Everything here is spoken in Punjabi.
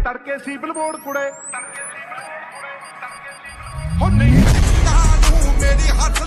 ਤੜਕੇ ਸੀ ਬਲਬੋਰਡ ਕੁੜੇ ਹੋ ਨਹੀਂ ਮੇਰੀ ਹੱਥ